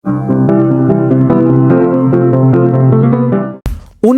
Una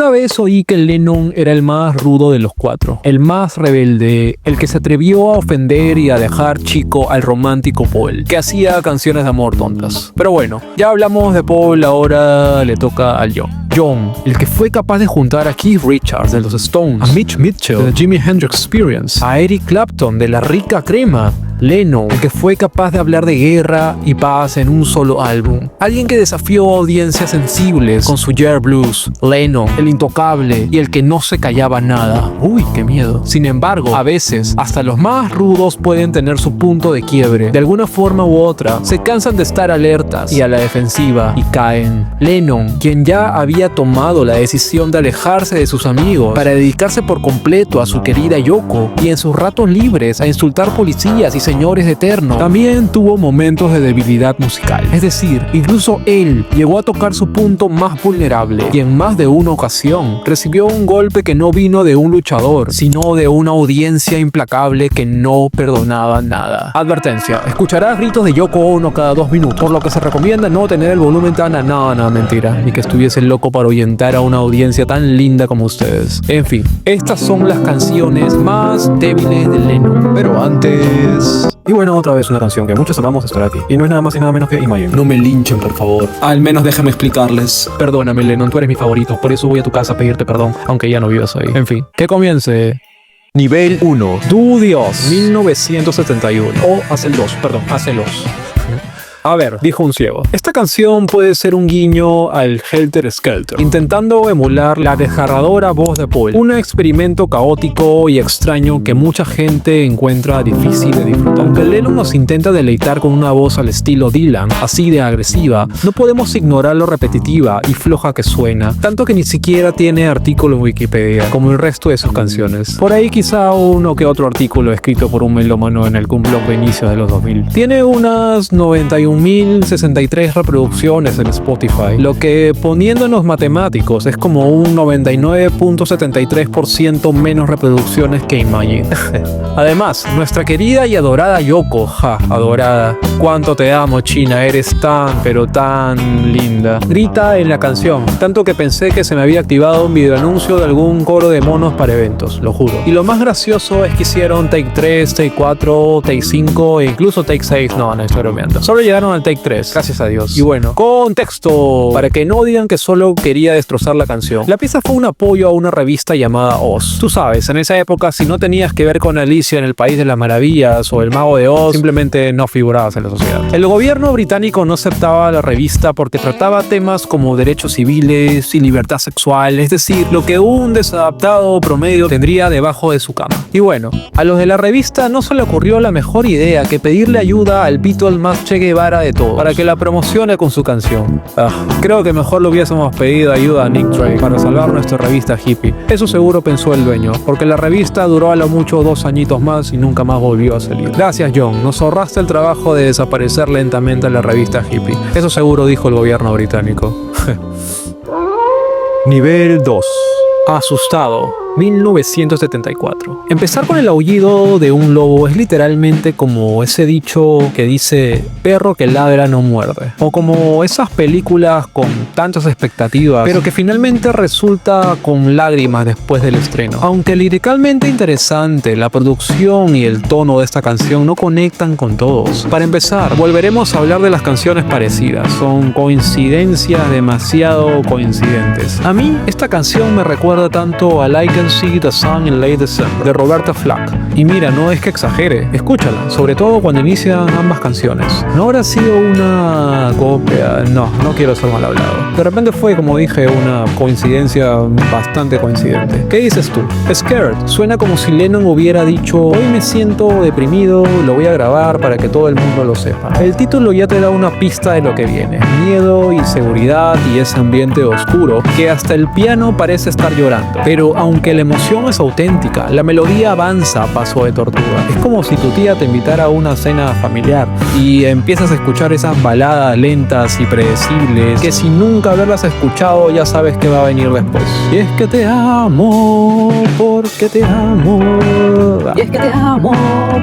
vez oí que Lennon era el más rudo de los cuatro, el más rebelde, el que se atrevió a ofender y a dejar chico al romántico Paul, que hacía canciones de amor tontas. Pero bueno, ya hablamos de Paul, ahora le toca al John. John, el que fue capaz de juntar a Keith Richards de los Stones, a Mitch Mitchell de The Jimi Hendrix Experience, a Eric Clapton de La Rica Crema. Lennon, el que fue capaz de hablar de guerra y paz en un solo álbum. Alguien que desafió audiencias sensibles con su Yer Blues. Lennon, el intocable y el que no se callaba nada. Uy, qué miedo. Sin embargo, a veces, hasta los más rudos pueden tener su punto de quiebre. De alguna forma u otra, se cansan de estar alertas y a la defensiva y caen. Lennon, quien ya había tomado la decisión de alejarse de sus amigos para dedicarse por completo a su querida Yoko y en sus ratos libres a insultar policías y señores eternos, también tuvo momentos de debilidad musical. Es decir, incluso él llegó a tocar su punto más vulnerable y en más de una ocasión recibió un golpe que no vino de un luchador, sino de una audiencia implacable que no perdonaba nada. Advertencia: escucharás gritos de Yoko Ono cada 2 minutos, por lo que se recomienda no tener el volumen tan no, mentira, ni que estuviese loco para ahuyentar a una audiencia tan linda como ustedes. En fin, estas son las canciones más débiles de Lennon. Pero antes... Y bueno, otra vez una canción que muchos amamos estar aquí. Y no es nada más y nada menos que Imagine. No me linchen, por favor. Al menos déjame explicarles. Perdóname, Lennon, tú eres mi favorito. Por eso voy a tu casa a pedirte perdón, aunque ya no vivas ahí. En fin, que comience. Nivel 1. Tu Dios, 1971. O Hace el 2, perdón, Hace el 2. A ver, dijo un ciego. Esta canción puede ser un guiño al Helter Skelter, intentando emular la desgarradora voz de Paul. Un experimento caótico y extraño que mucha gente encuentra difícil de disfrutar. Aunque Lennon nos intenta deleitar con una voz al estilo Dylan, así de agresiva, no podemos ignorar lo repetitiva y floja que suena, tanto que ni siquiera tiene artículo en Wikipedia, como el resto de sus canciones. Por ahí quizá uno que otro artículo escrito por un melómano en algún blog de inicio de los 2000. Tiene unas 91.063 reproducciones en Spotify, lo que poniéndonos matemáticos es como un 99.73% menos reproducciones que Imagine. Además, nuestra querida y adorada Yoko, adorada, cuánto te amo China, eres tan pero tan linda, grita en la canción, tanto que pensé que se me había activado un videoanuncio de algún coro de monos para eventos, lo juro. Y lo más gracioso es que hicieron take 3, take 4, take 5 e incluso take 6, no estoy bromeando. Solo llegaron al take 3, gracias a Dios. Y bueno, contexto, para que no digan que solo quería destrozar la canción. La pieza fue un apoyo a una revista llamada Oz. Tú sabes, en esa época si no tenías que ver con Alicia en el País de las Maravillas o el Mago de Oz, simplemente no figurabas en la sociedad. El gobierno británico no aceptaba la revista porque trataba temas como derechos civiles y libertad sexual, es decir, lo que un desadaptado promedio tendría debajo de su cama. Y bueno, a los de la revista no se le ocurrió la mejor idea que pedirle ayuda al Beatle más Che Guevara de todos, para que la promocione con su canción. Creo que mejor le hubiésemos pedido ayuda a Nick Drake para salvar nuestra revista hippie. Eso seguro pensó el dueño, porque la revista duró a lo mucho 2 añitos más y nunca más volvió a salir. Gracias John, nos ahorraste el trabajo de desaparecer lentamente la revista hippie. Eso seguro dijo el gobierno británico. Nivel 2. Asustado, 1974. Empezar con el aullido de un lobo es literalmente como ese dicho que dice perro que ladra no muerde, o como esas películas con tantas expectativas pero que finalmente resulta con lágrimas después del estreno. Aunque liricalmente interesante, la producción y el tono de esta canción no conectan con todos. Para empezar, volveremos a hablar de las canciones parecidas, son coincidencias demasiado coincidentes. A mí esta canción me recuerda tanto a I Can See the Sun in Late December de Roberta Flack. Y mira, no es que exagere, escúchala, sobre todo cuando inician ambas canciones. No habrá sido una copia, no quiero ser mal hablado. De repente fue, como dije, una coincidencia bastante coincidente. ¿Qué dices tú? Scared suena como si Lennon hubiera dicho: hoy me siento deprimido, lo voy a grabar para que todo el mundo lo sepa. El título ya te da una pista de lo que viene: miedo, inseguridad y ese ambiente oscuro que hasta el piano parece estar llorando. Pero aunque la emoción es auténtica, la melodía avanza a paso de tortuga. Es como si tu tía te invitara a una cena familiar y empiezas a escuchar esas baladas lentas y predecibles que sin nunca haberlas escuchado ya sabes que va a venir después. Y es que te amo, porque te amo. Y es que te amo,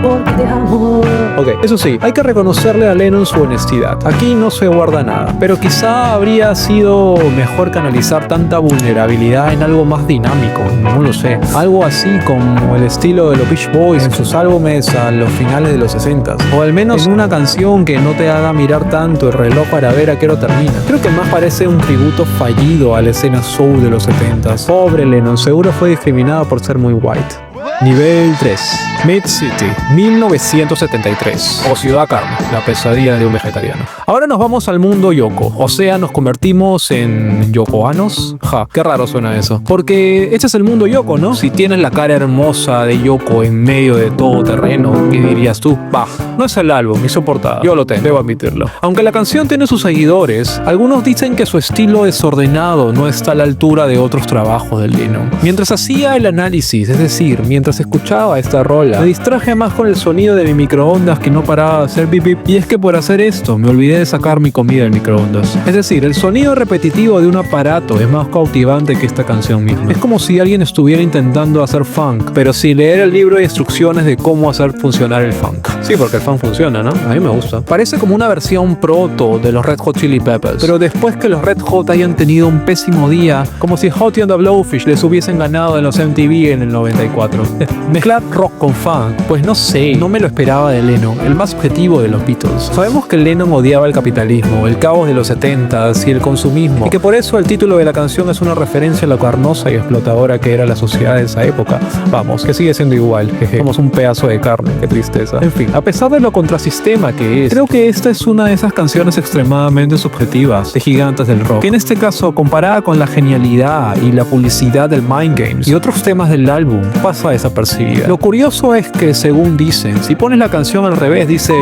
porque te amo. Ok, eso sí, hay que reconocerle a Lennon su honestidad. Aquí no se guarda nada, pero quizá habría sido mejor canalizar tanta vulnerabilidad en algo más dinámico, no lo sé. Algo así como el estilo de los Beach Boys en sus álbumes a los finales de los 60s. O al menos en una canción que no te haga mirar tanto el reloj para ver a qué hora termina. Creo que más parece un tributo fallido a la escena soul de los 70s. Pobre Lennon, seguro fue discriminado por ser muy white. Nivel 3. Mid City, 1973. O Ciudad Karma, la pesadilla de un vegetariano. Ahora nos vamos al mundo Yoko. O sea, nos convertimos en yokoanos. Ja, qué raro suena eso. Porque este es el mundo Yoko, ¿no? Si tienes la cara hermosa de Yoko en medio de todo terreno, ¿qué dirías tú? Bah, no es el álbum, ni su portada. Yo lo tengo, debo admitirlo. Aunque la canción tiene sus seguidores, algunos dicen que su estilo desordenado no está a la altura de otros trabajos de Lennon. Mientras hacía el análisis, es decir, mientras escuchaba esta rola, me distraje más con el sonido de mi microondas que no paraba de hacer bip bip. Y es que por hacer esto me olvidé de sacar mi comida del microondas. Es decir, el sonido repetitivo de un aparato es más cautivante que esta canción misma. Es como si alguien estuviera intentando hacer funk, pero sin leer el libro de instrucciones de cómo hacer funcionar el funk. Sí, porque el funk funciona, ¿no? A mí me gusta. Parece como una versión proto de los Red Hot Chili Peppers, pero después que los Red Hot hayan tenido un pésimo día, como si Hottie and the Blowfish les hubiesen ganado en los MTV en el 94. Mezclar rock con funk, pues no sé, no me lo esperaba de Lennon, el más objetivo de los Beatles. Sabemos que Lennon odiaba el capitalismo, el caos de los 70s y el consumismo, y que por eso el título de la canción es una referencia a lo carnosa y explotadora que era la sociedad de esa época. Vamos, que sigue siendo igual, jeje, somos un pedazo de carne, qué tristeza. En fin, a pesar de lo contrasistema que es, creo que esta es una de esas canciones extremadamente subjetivas de gigantes del rock, que en este caso, comparada con la genialidad y la publicidad del Mind Games y otros temas del álbum, pasa desapercibida. Lo curioso es que, según dicen, si pones la canción al revés, dice: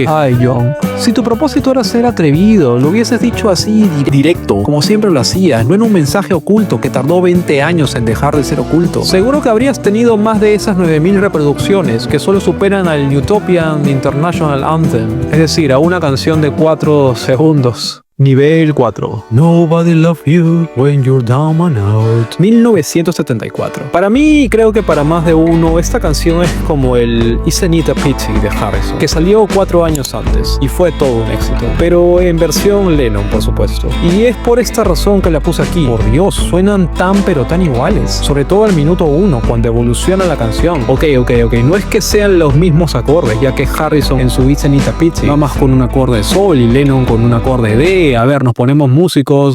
ay, John, si tu propósito era ser atrevido, lo hubieses dicho así directo, como siempre lo hacías, no en un mensaje oculto que tardó 20 años en dejar de ser oculto. Seguro que habrías tenido más de esas 9000 reproducciones que solo superan al Utopian International Anthem, es decir, a una canción de 4 segundos. Nivel 4. Nobody Love You When You're Down and Out, 1974. Para mí, y creo que para más de uno, esta canción es como el Isn't It a Pity de Harrison, que salió 4 años antes y fue todo un éxito, pero en versión Lennon, por supuesto. Y es por esta razón que la puse aquí. Por Dios, suenan tan pero tan iguales, sobre todo al minuto 1, cuando evoluciona la canción. Ok, no es que sean los mismos acordes, ya que Harrison en su Isn't It a Pity va más con un acorde de sol y Lennon con un acorde de... A ver, nos ponemos músicos.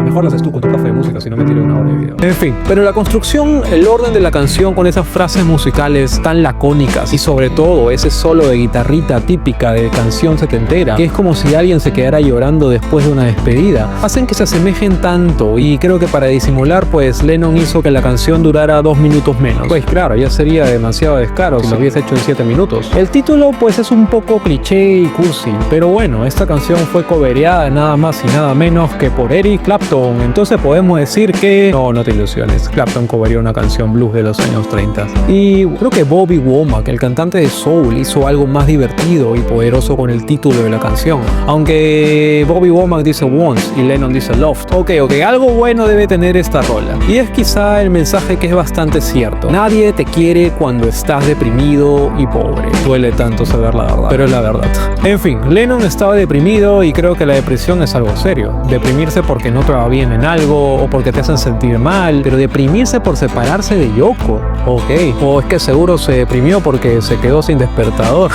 Mejor lo haces tú con tu profe de música, si no me tiro una hora de video. En fin, pero la construcción, el orden de la canción con esas frases musicales tan lacónicas y sobre todo ese solo de guitarrita típica de canción setentera, que es como si alguien se quedara llorando después de una despedida, hacen que se asemejen tanto, y creo que para disimular, pues Lennon hizo que la canción durara 2 minutos menos. Pues claro, ya sería demasiado descaro si lo hubiese hecho en 7 minutos. El título pues es un poco cliché y cursi, pero bueno, esta canción fue covereada nada más y nada menos que por Eric Clapton. Entonces podemos decir que... No te ilusiones, Clapton covereó una canción blues de los años 30. Y creo que Bobby Womack, el cantante de soul, hizo algo más divertido y poderoso con el título de la canción. Aunque Bobby Womack dice Once y Lennon dice Loved. Ok, algo bueno debe tener esta rola. Y es quizá el mensaje que es bastante cierto. Nadie te quiere cuando estás deprimido y pobre. Duele tanto saber la verdad, pero es la verdad. En fin, Lennon estaba deprimido y creo que la depresión es algo serio. Deprimirse porque no te va bien en algo o porque te hacen sentir mal, pero deprimirse por separarse de Yoko, ok. O es que seguro se deprimió porque se quedó sin despertador.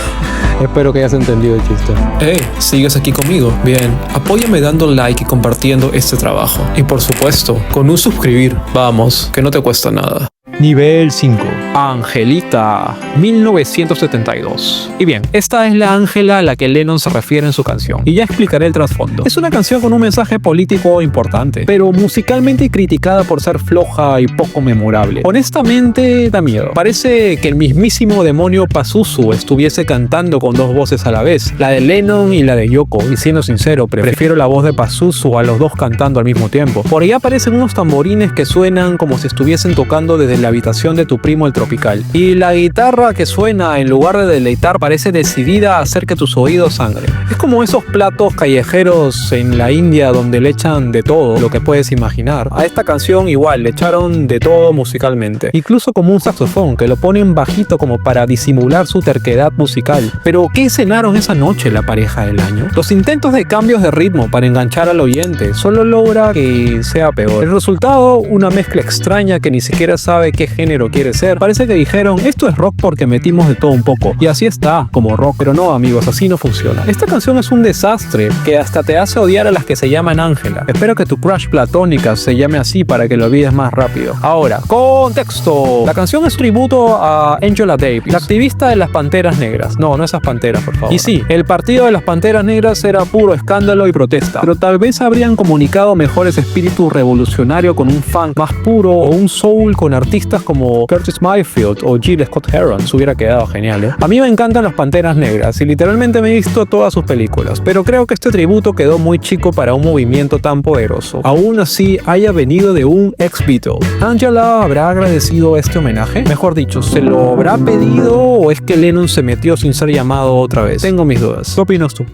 Espero que hayas entendido el chiste. Hey, ¿sigues aquí conmigo? Bien, apóyame dando like y compartiendo este trabajo. Y por supuesto, con un suscribir. Vamos, que no te cuesta nada. Nivel 5. Angelita, 1972. Y bien, esta es la Ángela a la que Lennon se refiere en su canción, y ya explicaré el trasfondo. Es una canción con un mensaje político importante, pero musicalmente criticada por ser floja y poco memorable. Honestamente, da miedo. Parece que el mismísimo demonio Pazuzu estuviese cantando con dos voces a la vez, la de Lennon y la de Yoko, y siendo sincero, prefiero la voz de Pazuzu a los dos cantando al mismo tiempo. Por ahí aparecen unos tamborines que suenan como si estuviesen tocando desde la habitación de tu primo el tropical, y la guitarra que suena en lugar de deleitar parece decidida a hacer que tus oídos sangren. Es como esos platos callejeros en la India donde le echan de todo lo que puedes imaginar. A esta canción igual le echaron de todo musicalmente, incluso como un saxofón que lo ponen bajito como para disimular su terquedad musical. Pero ¿qué cenaron esa noche la pareja del año? Los intentos de cambios de ritmo para enganchar al oyente solo logra que sea peor. El resultado, una mezcla extraña que ni siquiera sabe qué género quiere ser. Parece que dijeron, esto es rock porque metimos de todo un poco, y así está, como rock. Pero no, amigos, así no funciona. Esta canción es un desastre que hasta te hace odiar a las que se llaman Ángela. Espero que tu crush platónica se llame así para que lo olvides más rápido. Ahora, contexto. La canción es tributo a Angela Davis, la activista de las Panteras Negras. No esas panteras, por favor. Y sí, el partido de las Panteras Negras era puro escándalo y protesta, pero tal vez habrían comunicado mejor ese espíritu revolucionario con un funk más puro, o un soul con artistas como Curtis Mayfield o Jill Scott Heron. Se hubiera quedado genial, ¿eh? A mí me encantan las Panteras Negras y literalmente me he visto todas sus películas, pero creo que este tributo quedó muy chico para un movimiento tan poderoso. Aún así, haya venido de un ex-Beatle. ¿Angela habrá agradecido este homenaje? Mejor dicho, ¿se lo habrá pedido o es que Lennon se metió sin ser llamado otra vez? Tengo mis dudas. ¿Qué opinas tú?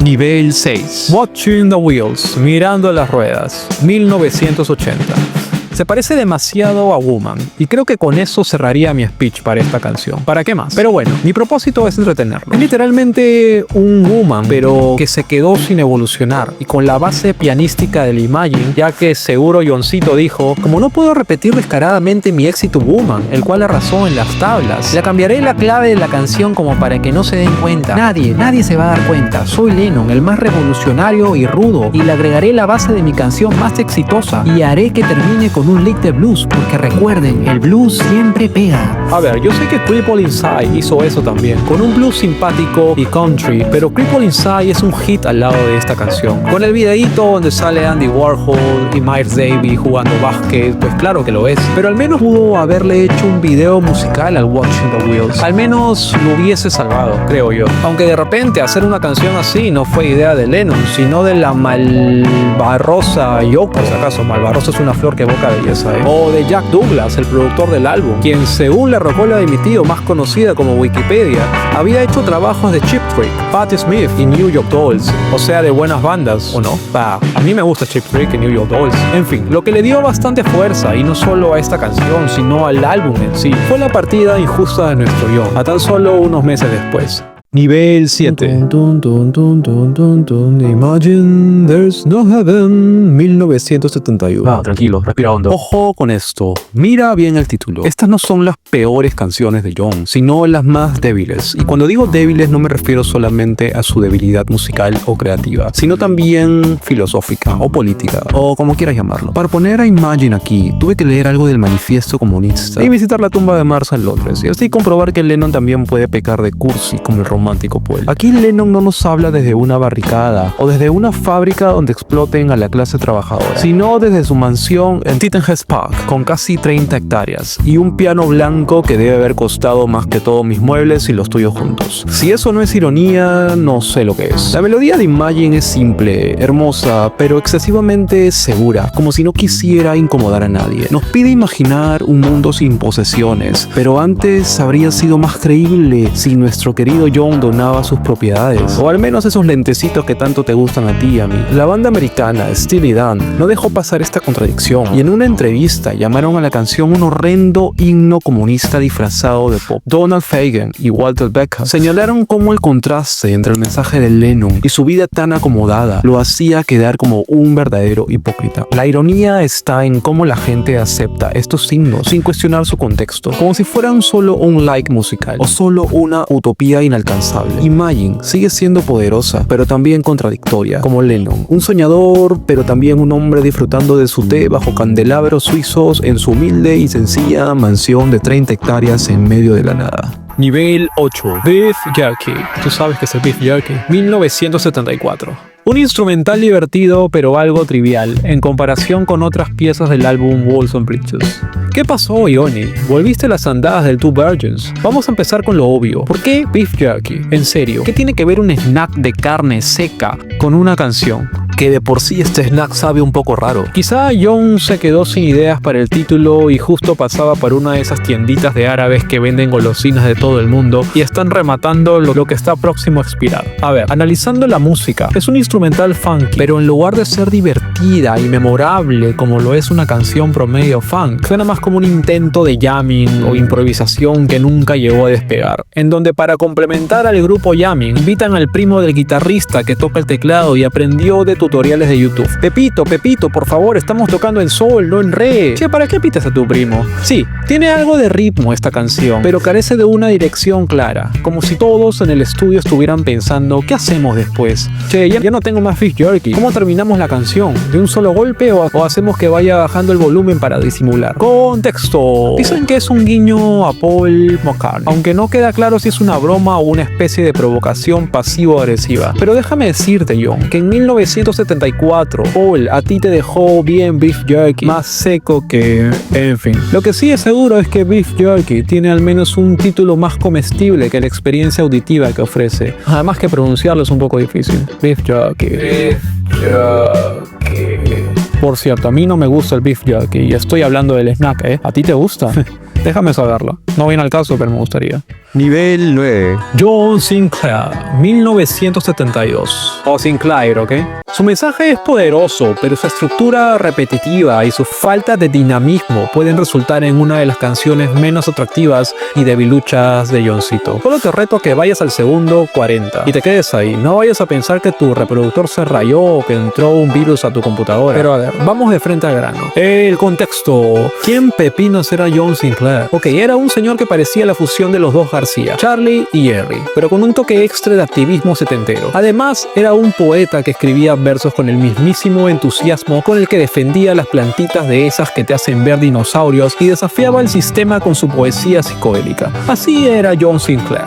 Nivel 6. Watching the Wheels, mirando las ruedas, 1980. Se parece demasiado a Woman, y creo que con eso cerraría mi speech para esta canción. ¿Para qué más? Pero bueno, mi propósito es entretenerlo. Es literalmente un Woman, pero que se quedó sin evolucionar, y con la base pianística del Imagine, ya que seguro Johncito dijo, como no puedo repetir descaradamente mi éxito Woman, el cual arrasó en las tablas, le cambiaré la clave de la canción como para que no se den cuenta. Nadie se va a dar cuenta. Soy Lennon, el más revolucionario y rudo, y le agregaré la base de mi canción más exitosa, y haré que termine con un lick de blues, porque recuerden, el blues siempre pega. A ver, yo sé que Cripple Inside hizo eso también, con un blues simpático y country, pero Cripple Inside es un hit al lado de esta canción. Con el videíto donde sale Andy Warhol y Miles Davis jugando básquet, pues claro que lo es, pero al menos pudo haberle hecho un video musical al Watching the Wheels. Al menos lo hubiese salvado, creo yo. Aunque de repente hacer una canción así no fue idea de Lennon, sino de la malvarrosa Yoko, si acaso. Malvarrosa es una flor que evoca belleza, ¿eh? O de Jack Douglas, el productor del álbum, quien según la rocola de mi tío, más conocida como Wikipedia, había hecho trabajos de Cheap Trick, Patti Smith y New York Dolls, o sea, de buenas bandas, ¿o no? Bah, a mí me gusta Cheap Trick y New York Dolls. En fin, lo que le dio bastante fuerza, y no solo a esta canción, sino al álbum en sí, fue la partida injusta de nuestro John, a tan solo unos meses después. Nivel 7. Imagine there's no heaven, 1971. Tranquilo, respira hondo. Ojo con esto, mira bien el título. Estas no son las peores canciones de John, sino las más débiles. Y cuando digo débiles no me refiero solamente a su debilidad musical o creativa, sino también filosófica o política, o como quieras llamarlo. Para poner a Imagine aquí, tuve que leer algo del manifiesto comunista y visitar la tumba de Marx en Londres, y así comprobar que Lennon también puede pecar de cursi como el romántico Poel. Aquí Lennon no nos habla desde una barricada o desde una fábrica donde exploten a la clase trabajadora, sino desde su mansión en Tittenhurst Park, con casi 30 hectáreas y un piano blanco que debe haber costado más que todos mis muebles y los tuyos juntos. Si eso no es ironía, no sé lo que es. La melodía de Imagine es simple, hermosa, pero excesivamente segura, como si no quisiera incomodar a nadie. Nos pide imaginar un mundo sin posesiones, pero antes habría sido más creíble si nuestro querido John donaba sus propiedades, o al menos esos lentecitos que tanto te gustan a ti y a mí. La banda americana Steely Dan no dejó pasar esta contradicción, y en una entrevista llamaron a la canción un horrendo himno comunista disfrazado de pop. Donald Fagen y Walter Becker señalaron cómo el contraste entre el mensaje de Lennon y su vida tan acomodada lo hacía quedar como un verdadero hipócrita. La ironía está en cómo la gente acepta estos signos sin cuestionar su contexto, como si fueran solo un like musical o solo una utopía inalcanzable. incansable. Imagine sigue siendo poderosa, pero también contradictoria, como Lennon. Un soñador, pero también un hombre disfrutando de su té bajo candelabros suizos en su humilde y sencilla mansión de 30 hectáreas en medio de la nada. Nivel 8. Beef Jerky. Tú sabes que es el Beef Jerky. 1974. Un instrumental divertido pero algo trivial en comparación con otras piezas del álbum Walls and Bridges. ¿Qué pasó, Ioni? ¿Volviste las andadas del Two Virgins? Vamos a empezar con lo obvio. ¿Por qué Beef Jerky? En serio, ¿qué tiene que ver un snack de carne seca con una canción? Que de por sí este snack sabe un poco raro. Quizá John se quedó sin ideas para el título y justo pasaba por una de esas tienditas de árabes que venden golosinas de todo el mundo y están rematando lo que está próximo a expirar. A ver, analizando la música, es un instrumental funky, pero en lugar de ser divertida y memorable como lo es una canción promedio funk, suena más como un intento de jamming o improvisación que nunca llegó a despegar, en donde para complementar al grupo jamming invitan al primo del guitarrista que toca el teclado y aprendió de tutoriales de YouTube. Pepito, por favor, estamos tocando en sol, no en re. Che, ¿para qué pitas a tu primo? Sí, tiene algo de ritmo esta canción, pero carece de una dirección clara, como si todos en el estudio estuvieran pensando, ¿qué hacemos después? Che, ya no tengo más Beef Jerky. ¿Cómo terminamos la canción? ¿De un solo golpe o hacemos que vaya bajando el volumen para disimular? Contexto. Dicen que es un guiño a Paul McCartney, aunque no queda claro si es una broma o una especie de provocación pasivo-agresiva. Pero déjame decirte, John, que en 1974, Paul a ti te dejó bien Beef Jerky, más seco que... en fin. Lo que sí es seguro es que Beef Jerky tiene al menos un título más comestible que la experiencia auditiva que ofrece. Además que pronunciarlo es un poco difícil. Beef Jerky. Beef Jerky. Por cierto, a mí no me gusta el Beef Jerky y estoy hablando del snack, ¿eh? ¿A ti te gusta? Déjame saberlo. No viene al caso, pero me gustaría. Nivel 9. John Sinclair, 1972. O Sinclair, ¿ok? Su mensaje es poderoso, pero su estructura repetitiva y su falta de dinamismo pueden resultar en una de las canciones menos atractivas y debiluchas de Johncito. Solo te reto a que vayas al segundo 40 y te quedes ahí. No vayas a pensar que tu reproductor se rayó o que entró un virus a tu computadora. Pero a ver, vamos de frente al grano. El contexto. ¿Quién pepinos era John Sinclair? Ok, era un señor que parecía la fusión de los dos García, Charlie y Jerry, pero con un toque extra de activismo setentero. Además, era un poeta que escribía versos con el mismísimo entusiasmo con el que defendía las plantitas de esas que te hacen ver dinosaurios y desafiaba el sistema con su poesía psicodélica. Así era John Sinclair.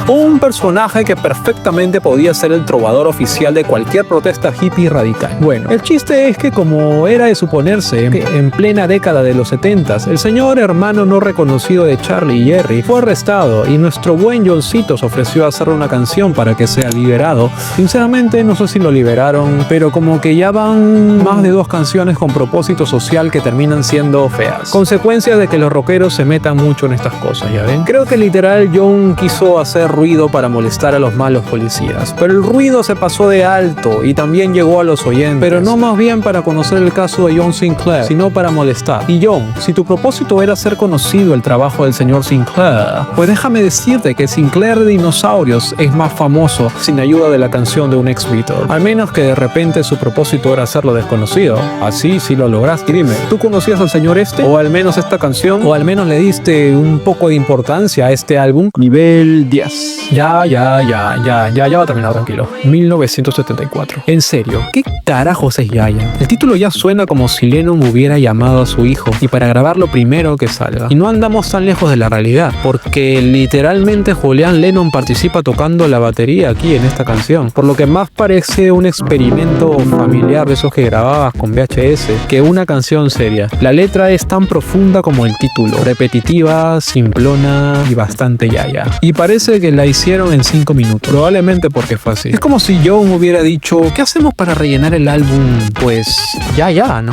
Un personaje que perfectamente podía ser el trovador oficial de cualquier protesta hippie radical. Bueno, el chiste es que, como era de suponerse, en plena década de los 70s, el señor hermano no reconocido de Charlie y Jerry fue arrestado y nuestro buen Johncito se ofreció a hacerle una canción para que sea liberado. Sinceramente no sé si lo liberaron, pero como que ya van más de 2 canciones con propósito social que terminan siendo feas. Consecuencia de que los rockeros se metan mucho en estas cosas, ¿ya ven? Creo que literal John quiso hacer ruido para molestar a los malos policías, pero el ruido se pasó de alto y también llegó a los oyentes, pero no más bien para conocer el caso de John Sinclair, sino para molestar. Y John, si tu propósito era hacer conocido el trabajo del señor Sinclair, pues déjame decirte que Sinclair de Dinosaurios es más famoso sin ayuda de la canción de un ex Beatle. Al menos que de repente su propósito era hacerlo desconocido. Así sí lo lograste. Dime, ¿tú conocías al señor este? ¿O al menos esta canción? ¿O al menos le diste un poco de importancia a este álbum? Nivel 10. Ya va a terminar, tranquilo. 1974. En serio, ¿qué carajos es Yaya? El título ya suena como si Lennon hubiera llamado a su hijo y para grabar lo primero que salga. Y no andamos tan lejos de la realidad, porque literalmente Julian Lennon participa tocando la batería aquí en esta canción, por lo que más parece un experimento familiar de esos que grababas con VHS que una canción seria. La letra es tan profunda como el título, repetitiva, simplona y bastante Yaya. Y parece que la hicieron en 5 minutos, probablemente porque fue así. Es como si John hubiera dicho, ¿qué hacemos para rellenar el álbum? Pues ¿no?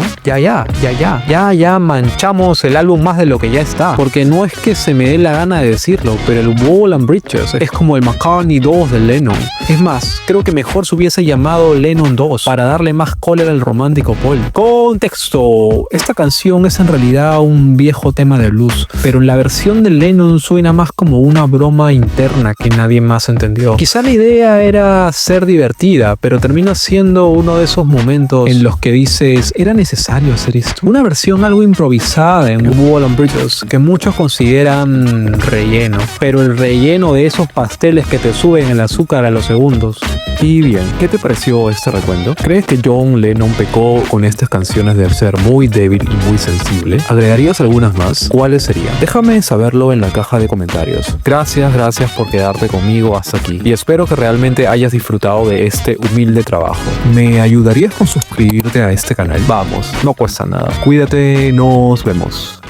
Ya manchamos el álbum más de lo que ya está, porque no es que se me dé la gana de decirlo, pero el Walls and Bridges es como el McCartney 2 de Lennon. Es más, creo que mejor se hubiese llamado Lennon 2 para darle más cólera al romántico Paul. Contexto. Esta canción es en realidad un viejo tema de blues, pero en la versión de Lennon suena más como una broma interna que nadie más entendió. Quizá la idea era ser divertida, pero termina siendo uno de esos momentos en los que dices, ¿era necesario hacer esto? Una versión algo improvisada en Walls and Bridges que muchos consideran relleno. relleno. Pero el relleno de esos pasteles que te suben el azúcar a los segundos. Y bien, ¿qué te pareció este recuento? ¿Crees que John Lennon pecó con estas canciones de ser muy débil y muy sensible? ¿Agregarías algunas más? ¿Cuáles serían? Déjame saberlo en la caja de comentarios. Gracias por quedarte conmigo hasta aquí. Y espero que realmente hayas disfrutado de este humilde trabajo. ¿Me ayudarías con suscribirte a este canal? Vamos, no cuesta nada. Cuídate, nos vemos.